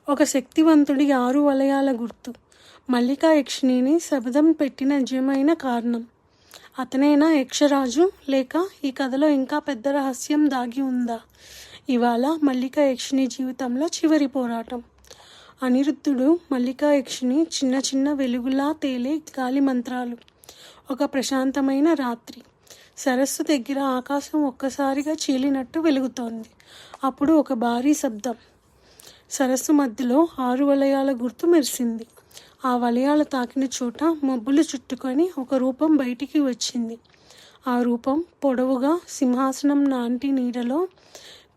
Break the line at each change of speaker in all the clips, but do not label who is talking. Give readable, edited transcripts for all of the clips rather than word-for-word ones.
ఒక శక్తివంతుడి 6 వలయాల గుర్తు. మల్లికా యక్షిణిని శబదం పెట్టిన నిజమైన కారణం. అతనేనా యక్షరాజు, లేక ఈ కథలో ఇంకా పెద్ద రహస్యం దాగి ఉందా? ఇవాళ మల్లికా యక్షిణి జీవితంలో చివరి పోరాటం. అనిరుద్ధుడు, మల్లికా యక్షిణి చిన్న చిన్న వెలుగులా తేలే గాలి మంత్రాలు. ఒక ప్రశాంతమైన రాత్రి. సరస్సు దగ్గర ఆకాశం ఒక్కసారిగా చీలినట్టు వెలుగుతోంది. అప్పుడు ఒక భారీ శబ్దం. సరస్సు మధ్యలో 6 వలయాల గుర్తు మెరిసింది. ఆ వలయాలు తాకిన చోట మబ్బులు చుట్టుకొని ఒక రూపం బయటికి వచ్చింది. ఆ రూపం పొడవుగా, సింహాసనం లాంటి నీడలో,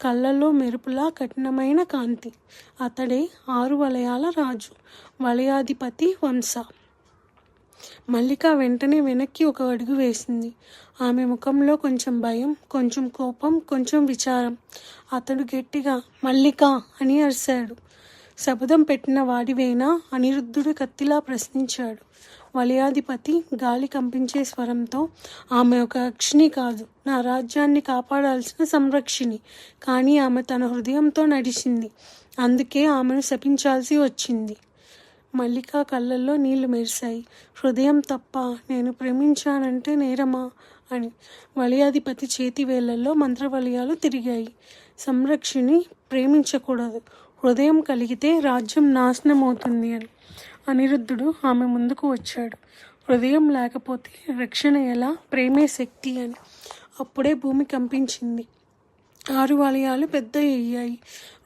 కళ్ళల్లో మెరుపులా కఠినమైన కాంతి. అతడే 6 వలయాల రాజు, వలయాధిపతి వంశ. మల్లిక వెంటనే వెనక్కి ఒక అడుగు వేసింది. ఆమె ముఖంలో కొంచెం భయం, కొంచెం కోపం, కొంచెం విచారం. అతడు గట్టిగా "మల్లిక" అని అరిశాడు. శబదం పెట్టిన వాడివేనా? అనిరుద్ధుడు కత్తిలా ప్రశ్నించాడు. వలయాధిపతి గాలి కంపించే స్వరంతో, ఆమె ఒక యక్షిణి కాదు, నా రాజ్యాన్ని కాపాడాల్సిన సంరక్షిణి. కానీ ఆమె తన హృదయంతో నడిచింది, అందుకే ఆమెను శపించాల్సి వచ్చింది. మల్లిక కళ్ళల్లో నీళ్లు మెరిశాయి. హృదయం తప్ప నేను ప్రేమించానంటే నేరమా అని. వలయాధిపతి చేతి వేళ్లలో మంత్రవలయాలు తిరిగాయి. సంరక్షిణి ప్రేమించకూడదు, హృదయం కలిగితే రాజ్యం నాశనమవుతుంది అని. అనిరుద్ధుడు ఆమె ముందుకు వచ్చాడు. హృదయం లేకపోతే రక్షణ ఎలా? ప్రేమే శక్తి అని. అప్పుడే భూమి కంపించింది. 6 వలయాలు పెద్దయ్యాయి.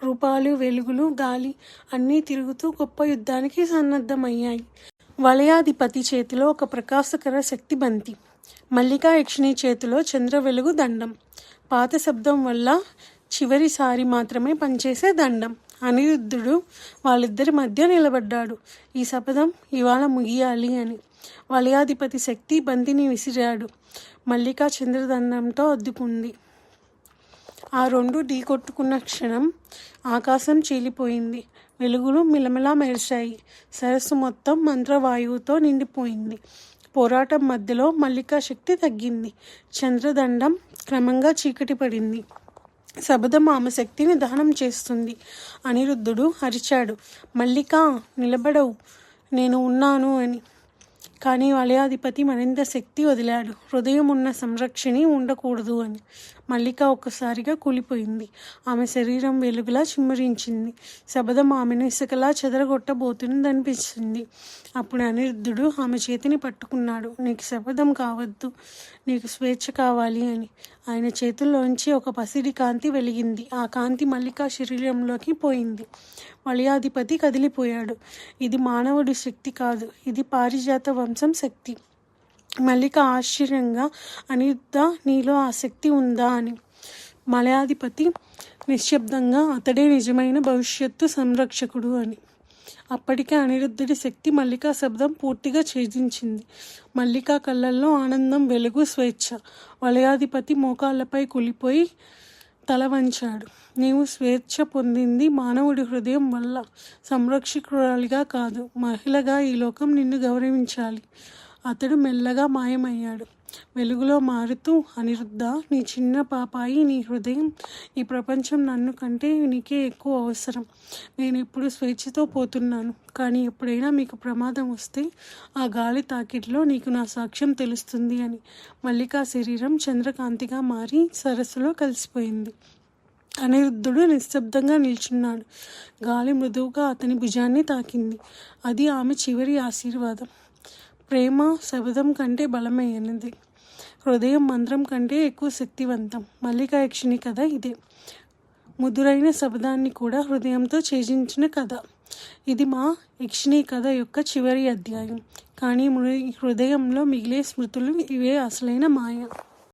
రూపాలు, వెలుగులు, గాలి అన్నీ తిరుగుతూ గొప్ప యుద్ధానికి సన్నద్ధమయ్యాయి. వలయాధిపతి చేతిలో ఒక ప్రకాశకర శక్తి బంతి, మల్లికా యక్షిణి చేతిలో చంద్ర వెలుగు దండం. పాత శబ్దం వల్ల చివరిసారి మాత్రమే పనిచేసే దండం. అనిరుద్ధుడు వాళ్ళిద్దరి మధ్య నిలబడ్డాడు. ఈ శపథం ఇవాళ ముగియాలి అని. వలయాధిపతి శక్తి బంతిని విసిరాడు. మల్లిక చంద్రదండంతో అద్దుకుంది. ఆ రెండు ఢీకొట్టుకున్న క్షణం ఆకాశం చీలిపోయింది. వెలుగులు మిలమిలా మెరిశాయి. సరస్సు మొత్తం మంత్రవాయువుతో నిండిపోయింది. పోరాటం మధ్యలో మల్లికా శక్తి తగ్గింది. చంద్రదండం క్రమంగా చీకటి పడింది. శబదం ఆమె శక్తిని దహనం చేస్తుంది. అనిరుద్ధుడు అరిచాడు, మల్లికా, నిలబడవు, నేను ఉన్నాను అని. కానీ వలయాధిపతి మరింత శక్తి వదిలాడు. హృదయం ఉన్న సంరక్షిణి ఉండకూడదు అని. మల్లిక ఒక్కసారిగా కూలిపోయింది. ఆమె శరీరం వెలుగులా చిమ్మరించింది. శబదం ఆమెను ఇసుకలా చెదరగొట్టబోతుందనిపించింది. అప్పుడు అనిరుద్ధుడు ఆమె చేతిని పట్టుకున్నాడు. నీకు శబదం కావద్దు, నీకు స్వేచ్ఛ కావాలి అని. ఆయన చేతుల్లోంచి ఒక పసిడి కాంతి వెలిగింది. ఆ కాంతి మల్లిక శరీరంలోకి పోయింది. వలయాధిపతి కదిలిపోయాడు. ఇది మానవుడి శక్తి కాదు, ఇది పారిజాత వంశం శక్తి. మల్లిక ఆశ్చర్యంగా, అనిరుద్ధ, నీలో ఆ శక్తి ఉందా అని. వలయాధిపతి నిశ్శబ్దంగా, అతడే నిజమైన భవిష్యత్తు సంరక్షకుడు అని. అప్పటికే అనిరుద్ధుడి శక్తి మల్లికా శబ్దం పూర్తిగా ఛేదించింది. మల్లికా కళ్ళల్లో ఆనందం, వెలుగు, స్వేచ్ఛ. వలయాధిపతి మోకాళ్ళపై కూలిపోయి తల వంచాడు. నీవు స్వేచ్ఛ పొందింది మానవుడి హృదయం వల్ల, సంరక్షకురాలిగా కాదు. మహిళగా ఈ లోకం నిన్ను గౌరవించాలి. అతడు మెల్లగా మాయమయ్యాడు. వెలుగులో మారుతూ, అనిరుద్ధ, నీ చిన్న పాపాయి, నీ హృదయం, ఈ ప్రపంచం నన్ను కంటే నీకే ఎక్కువ అవసరం. నేను ఇప్పుడు స్వేచ్ఛతో పోతున్నాను, కానీ ఎప్పుడైనా మీకు ప్రమాదం వస్తే ఆ గాలి తాకిడిలో నీకు నా సాక్ష్యం తెలుస్తుంది అని. మల్లికా శరీరం చంద్రకాంతిగా మారి సరస్సులో కలిసిపోయింది. అనిరుద్ధుడు నిశ్శబ్దంగా నిల్చున్నాడు. గాలి మృదువుగా అతని భుజాన్ని తాకింది. అది ఆమె చివరి ఆశీర్వాదం. ప్రేమ శబదం కంటే బలమైనది, హృదయం మంత్రం కంటే ఎక్కువ శక్తివంతం. మల్లికా యక్షిణి కథ ఇదే. ముదురైన శబదాన్ని కూడా హృదయంతో ఛేదించిన కథ. ఇది మా యక్షిణి కథ యొక్క చివరి అధ్యాయం. కానీ హృదయంలో మిగిలే స్మృతులు ఇవే అసలైన మాయ.